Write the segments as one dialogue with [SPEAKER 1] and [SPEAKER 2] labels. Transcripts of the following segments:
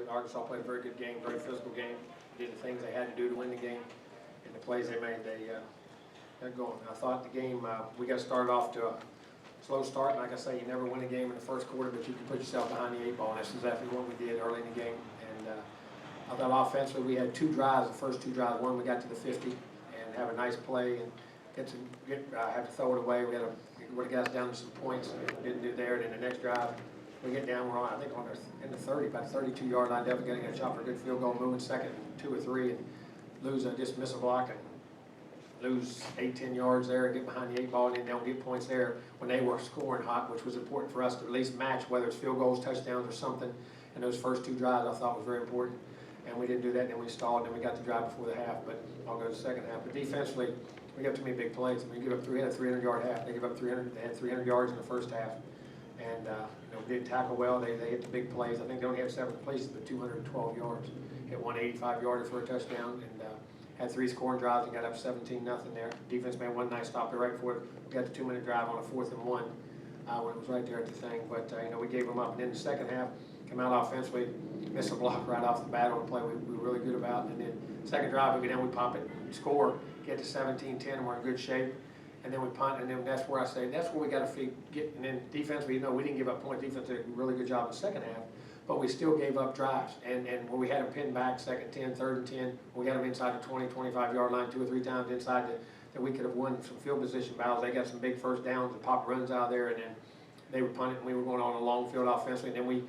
[SPEAKER 1] Arkansas played a very good game, very physical game. Did the things they had to do to win the game, and the plays they made, they got going. I thought the game, we got started off to a slow start. Like I say, you never win a game in the first quarter, but you can put yourself behind the 8 ball, and that's exactly what we did early in the game. And I thought offensively, we had 2 drives, the first 2 drives. One, we got to the 50 and have a nice play and have to throw it away. We would have got us down to some points, didn't do there. And then the next drive, we get down, we're on, I think in the 30, about 32-yard line, definitely getting a shot for a good field goal, moving second and 2 or 3, and just miss a block and lose 8-10 yards there and get behind the 8 ball, and then don't get points there when they were scoring hot, which was important for us to at least match, whether it's field goals, touchdowns, or something. And those first 2 drives I thought was very important, and we didn't do that. And then we stalled, and then we got the drive before the half. But I'll go to the second half. But defensively, we got too many big plays. I mean, we had a 300-yard half. They gave up 300. They had 300 yards in the first half, and we didn't tackle well. They hit the big plays. I think they only had 7 plays, but 212 yards. Hit 185-yarder for a touchdown, and had 3 scoring drives and got up 17-0 there. Defense made one nice stop there right before we got the 2-minute drive on a 4th and 1 when it was right there at the thing. But we gave them up. And then the second half, came out offensively, missed a block right off the bat on a play we were really good about. And then second drive, we pop it, score, get to 17-10, and we're in good shape. And then we punt, and then that's where I say that's where we got to get. And then defensively, we didn't give up points. Defense did a really good job in the second half. But we still gave up drives, and where we had them pinned back, 2nd 10, 3rd and 10, we got them inside the 20, 25-yard line 2 or 3 times inside that we could have won some field position battles. They got some big first downs and pop runs out there, and then they would punt it, and we were going on a long field offensively, and then we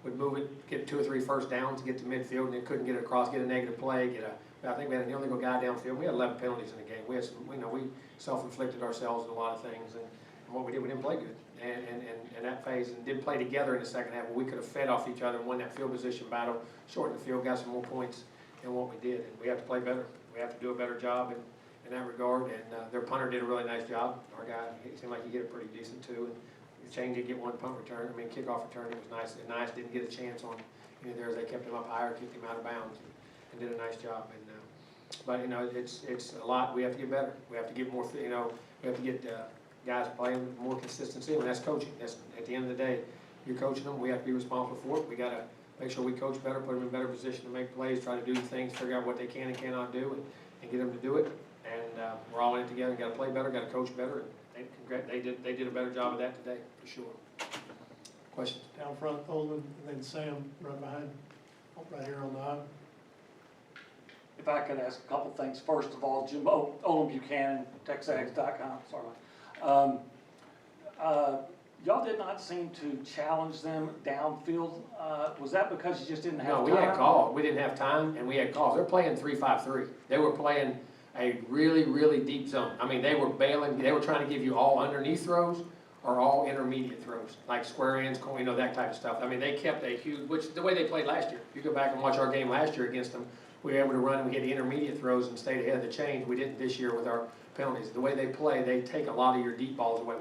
[SPEAKER 1] would move it, get 2 or 3 first downs to get to midfield, and then couldn't get it across, get a negative play, I think we had an illegal guy downfield. We had 11 penalties in the game. We had some, we self-inflicted ourselves in a lot of things, and what we did, we didn't play good. And that phase, and did play together in the second half, where we could have fed off each other and won that field position battle, shortened the field, got some more points than what we did. And we have to play better. We have to do a better job in that regard. And their punter did a really nice job. Our guy, he seemed like he did it pretty decent too. And Shane did get 1 punt return. kickoff return. It was nice. And Nice didn't get a chance on any of theirs. They kept him up higher, kicked him out of bounds, and did a nice job. And but it's a lot. We have to get better. We have to get more. We have to get guys playing with more consistency, and that's coaching. That's at the end of the day, you're coaching them. We have to be responsible for it. We got to make sure we coach better, put them in better position to make plays, try to do things, figure out what they can and cannot do, and get them to do it. And we're all in it together. Got to play better. Got to coach better. And they did a better job of that today for sure. Questions?
[SPEAKER 2] Down front, Olin, and then Sam right behind, right here on the aisle.
[SPEAKER 3] If I could ask a couple things. First of all, Jimbo, Olin Buchanan, TexAgs.com, sorry. Y'all did not seem to challenge them downfield. Was that because you just didn't have time?
[SPEAKER 1] No, we had calls. We didn't have time, and we had calls. They're playing 3-5-3. They were playing a really, really deep zone. I mean, they were bailing. They were trying to give you all underneath throws or all intermediate throws, like square ends, that type of stuff. I mean, they kept a huge, which the way they played last year. If you go back and watch our game last year against them, we were able to run. We had the intermediate throws and stayed ahead of the change. We didn't this year with our penalties. The way they play, they take a lot of your deep balls away.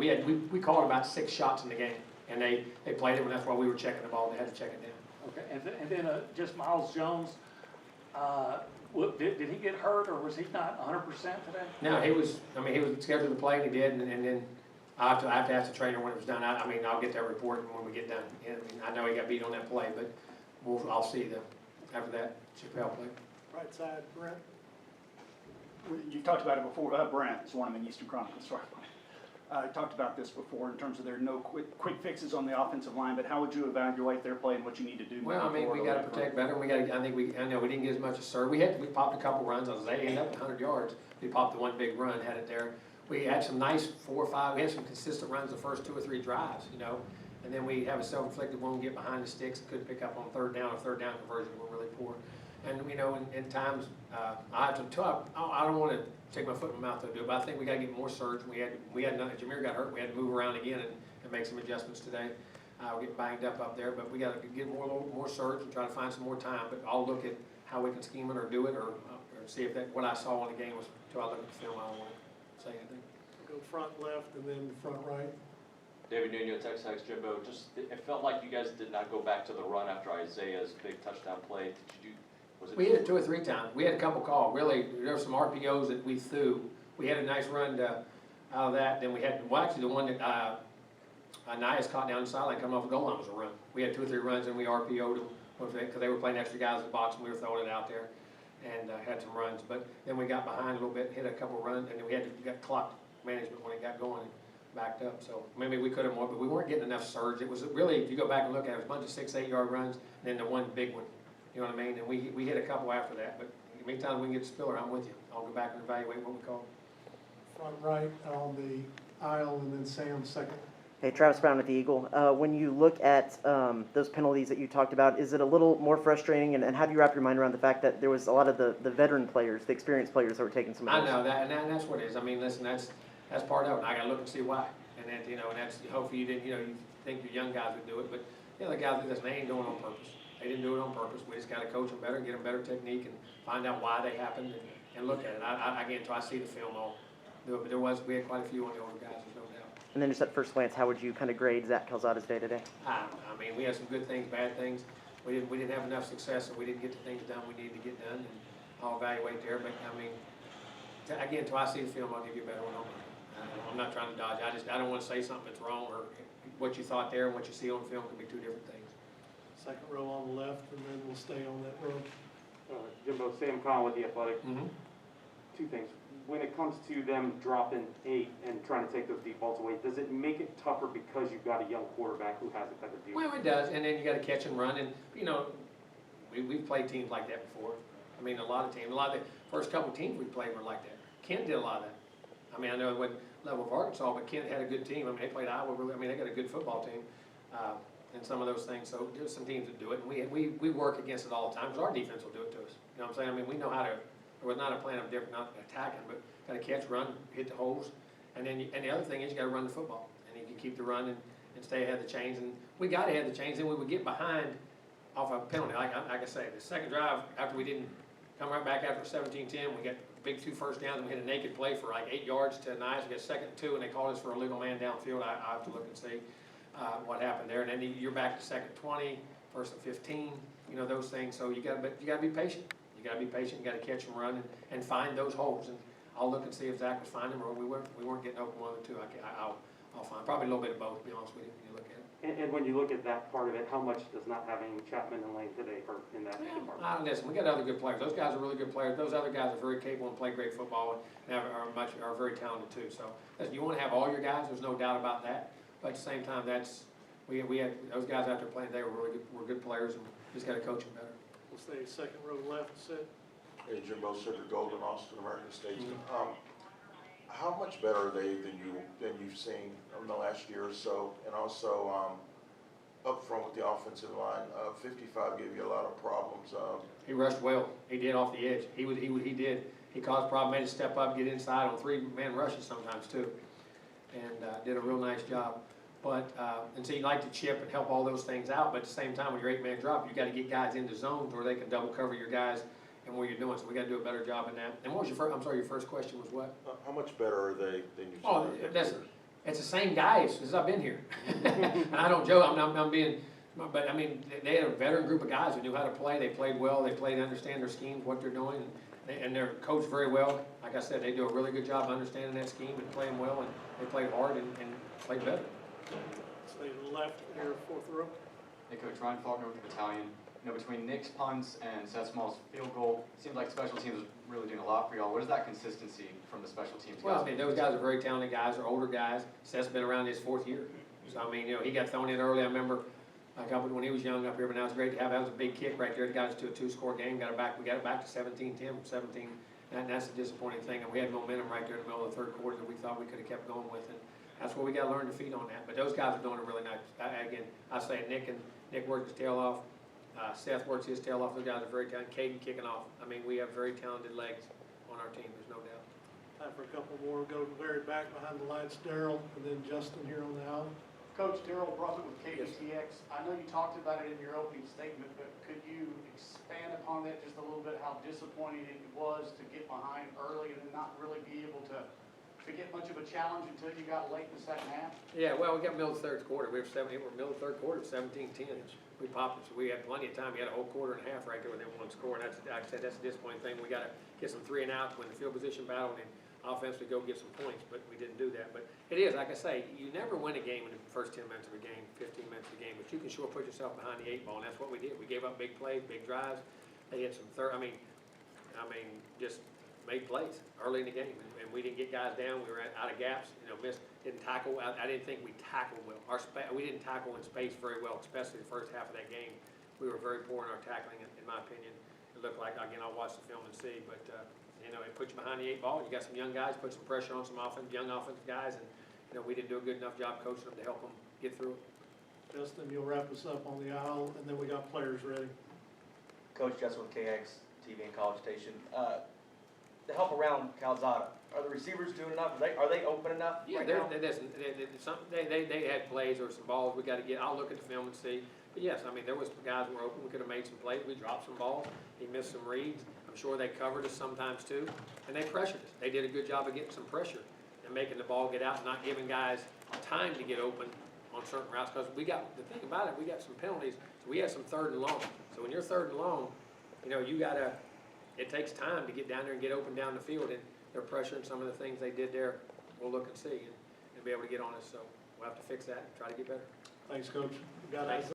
[SPEAKER 1] We called about 6 shots in the game, and they played it, and that's why we were checking the ball. They had to check it down.
[SPEAKER 3] Okay, and then just Miles Jones, did he get hurt, or was he not 100% today?
[SPEAKER 1] No, he was scheduled to play, and he did, and then I have to ask the trainer when it was done. I'll get that report when we get done. I know he got beat on that play, but I'll see after that Chappelle play.
[SPEAKER 2] Right side, Brent.
[SPEAKER 4] You talked about it before. Brent is one of the Eastern Chronicles. Sorry. I talked about this before in terms of there are no quick fixes on the offensive line, but how would you evaluate their play and what you need to do?
[SPEAKER 1] Well, we got to protect better. I know we didn't get as much as Sir. We popped a couple runs. They ended up at 100 yards. We popped the 1 big run, had it there. We had some nice 4 or 5. We had some consistent runs the first 2 or 3 drives, and then we have a self-inflicted one, get behind the sticks, couldn't pick up on 3rd down or 3rd down conversion. We're really poor. And in times, I don't want to take my foot in my mouth to do it, but I think we got to get more surge. We had nothing. Jameer got hurt. We had to move around again and make some adjustments today. We're getting banged up there, but we got to get more surge and try to find some more time. But I'll look at how we can scheme it or do it, or see if what I saw in the game was. Until I look at the film, I don't want to say anything.
[SPEAKER 2] Go front left and then front right.
[SPEAKER 5] David Nuno, Texas Jimbo. It felt like you guys did not go back to the run after Isaiah's big touchdown play.
[SPEAKER 1] We hit it 2 or 3 times. We had a couple calls. Really, there were some RPOs that we threw. We had a nice run out of that. Then we had, the one that Nias caught down the sideline, coming off the goal line was a run. We had 2 or 3 runs and we RPO'd them, because they were playing extra guys in the box and we were throwing it out there, and had some runs. But then we got behind a little bit, hit a couple runs, and then we got clock management when it got going and backed up. So maybe we could have more, but we weren't getting enough surge. It was really, if you go back and look at it, it was a bunch of 6, 8 yard runs, and then the one big one. You know what I mean? And we hit a couple after that. But anytime we can get Spiller, I'm with you. I'll go back and evaluate what we call.
[SPEAKER 2] Front right on the aisle, and then Sam second.
[SPEAKER 6] Hey, Travis Brown with the Eagle. When you look at those penalties that you talked about, is it a little more frustrating? And how do you wrap your mind around the fact that there was a lot of the veteran players, the experienced players that were taking some of
[SPEAKER 1] I
[SPEAKER 6] those?
[SPEAKER 1] know that, and that's what it is. I mean, listen, that's part of it. I got to look and see why. And that, you know, and that's hopefully you didn't, you know, you think your young guys would do it, but the other guys, listen, they ain't doing it on purpose. They didn't do it on purpose. We just got to coach them better, get them better technique, and find out why they happened, and look at it. Again, until I see the film, I'll do it. But we had quite a few on the older guys, there's no doubt.
[SPEAKER 6] And then just at first glance, how would you kind of grade Zach Calzada's day-to-day?
[SPEAKER 1] I mean, we had some good things, bad things. We didn't have enough success, and we didn't get the things done we needed to get done, and I'll evaluate there. But I mean, again, until I see the film, I'll give you a better one on it. I'm not trying to dodge. I don't want to say something that's wrong, or what you thought there and what you see on film could be 2 different things.
[SPEAKER 2] Second row on the left, and then we'll stay on that row.
[SPEAKER 7] Jimbo, Sam Conn with The Athletic.
[SPEAKER 1] Mm-hmm.
[SPEAKER 7] 2 things. When it comes to them dropping 8 and trying to take those deep balls away, does it make it tougher because you've got a young quarterback who has it better deal?
[SPEAKER 1] Well, it does, and then you got to catch and run, and you know, we've played teams like that before. I mean, a lot of the first couple teams we played were like that. Kent did a lot of that. I mean, I know it wasn't level of Arkansas, but Kent had a good team. I mean, they played Iowa really. I mean, they got a good football team, and some of those things. So there's some teams that do it, and we work against it all the time because our defense will do it to us. You know what I'm saying? I mean, we know how to. There was not a plan of different, not attacking, but got to catch, run, hit the holes, and then and the other thing is you got to run the football, and you can keep the run and stay ahead of the chains. And we got ahead of the chains, and we would get behind off a penalty. Like I say, the second drive after we didn't come right back after 17-10, we got big 2 first downs, and we hit a naked play for like 8 yards to Nice. We got 2nd and 2, and they called us for a legal man downfield. I have to look and see what happened there. And then you're back to 2nd 20, 1st and 15. You know those things. So you got to be patient. You got to be patient. You got to catch and run and find those holes. And I'll look and see if Zach was finding them or we weren't getting open one or two. I'll find probably a little bit of both. To be honest with you, when you look at it.
[SPEAKER 7] And when you look at that part of it, how much does not having Chapman and Lane today hurt in that department?
[SPEAKER 1] Listen, we got other good players. Those guys are really good players. Those other guys are very capable and play great football and are very talented too. So listen, you want to have all your guys. There's no doubt about that. But at the same time, we had those guys out there playing today were really good. Were good players, and just got to coach them better.
[SPEAKER 2] We'll stay second row left, sit.
[SPEAKER 8] Hey, Jimbo Fisher, Golden, Austin, American Station. How much better are they than you've seen in the last year or so? And also, up front with the offensive line, 55 gave you a lot of problems.
[SPEAKER 1] He rushed well. He did off the edge. He did. He caused a problem, made a step up, get inside on 3-man rushes sometimes too, and did a real nice job. But and so you like to chip and help all those things out, but at the same time, when you're 8-man drop, you got to get guys into zones where they can double cover your guys and what you're doing. So we got to do a better job in that. And what was your first? I'm sorry, your first question was what?
[SPEAKER 8] How much better are they than you've seen?
[SPEAKER 1] Oh, it's the same guys as I've been here. And I don't joke. I'm being, but I mean, they had a veteran group of guys who knew how to play. They played well. They played, understand their schemes, what they're doing, and they're coached very well. Like I said, they do a really good job understanding that scheme and playing well, and they played hard and played better.
[SPEAKER 2] Stay to the left here, fourth row.
[SPEAKER 9] Hey Coach, Ryan Faulkner with the Battalion. You know, between Nick's punts and Seth Small's field goal, it seems like special teams is really doing a lot for y'all. What is that consistency from the special teams guys?
[SPEAKER 1] Well, I mean, those guys are very talented guys. They're older guys. Seth's been around his 4th year. So, I mean, you know, he got thrown in early. I remember when he was young up here, but now it's great to have. That was a big kick right there. It got us to a 2-score game. We got it back to 17-10, 17. And that's a disappointing thing. And we had momentum right there in the middle of the 3rd quarter that we thought we could have kept going with. And that's what we got to learn to feed on that. But those guys are doing a really nice. Again, I say Nick worked his tail off. Seth works his tail off. Those guys are very talented. Caden kicking off. I mean, we have very talented legs on our team. There's no doubt.
[SPEAKER 2] Time for a couple more. Go to the very back behind the lights, Darryl, and then Justin here on the aisle.
[SPEAKER 10] Coach, Darryl Brunswick with KBCX. I know you talked about it in your opening statement, but could you expand upon that just a little bit, how disappointing it was to get behind early and then not really be able to get much of a challenge until you got late in the second half?
[SPEAKER 1] Yeah, well, we got middle of the 3rd quarter. We were middle of the 3rd quarter, 17-10. We popped it, so we had plenty of time. We had a whole quarter and a half right there within one score, and that's, like I said, that's a disappointing thing. We got to get some 3 and outs, win the field position battle, and offensively go get some points, but we didn't do that. But it is, like I say, you never win a game in the first 10 minutes of a game, 15 minutes of a game, but you can sure put yourself behind the 8 ball, and that's what we did. We gave up big plays, big drives. They had some just made plays early in the game, and we didn't get guys down. We were out of gaps, didn't tackle. I didn't think we tackled well. We didn't tackle in space very well, especially the first half of that game. We were very poor in our tackling, in my opinion. It looked like, again, I'll watch the film and see, but, it puts you behind the 8 ball. You got some young guys, put some pressure on some young offensive guys, and, we didn't do a good enough job coaching them to help them get through it.
[SPEAKER 2] Justin, you'll wrap us up on the aisle, and then we got players ready.
[SPEAKER 11] Coach Justin with KX TV and College Station. The help around Calzada, are the receivers doing enough? Are they open enough
[SPEAKER 1] Yeah,
[SPEAKER 11] right now?
[SPEAKER 1] they had plays or some balls we got to get. I'll look at the film and see. But yes, there was some guys who were open. We could have made some plays. We dropped some balls. He missed some reads. I'm sure they covered us sometimes too. And they pressured us. They did a good job of getting some pressure and making the ball get out and not giving guys time to get open on certain routes. Because the thing about it, we got some penalties. So we had some 3rd and long. So when you're 3rd and long, it takes time to get down there and get open down the field. And they're pressuring some of the things they did there. We'll look and see and be able to get on us. So we'll have to fix that and try to get better.
[SPEAKER 2] Thanks, Coach. We got
[SPEAKER 1] Thanks.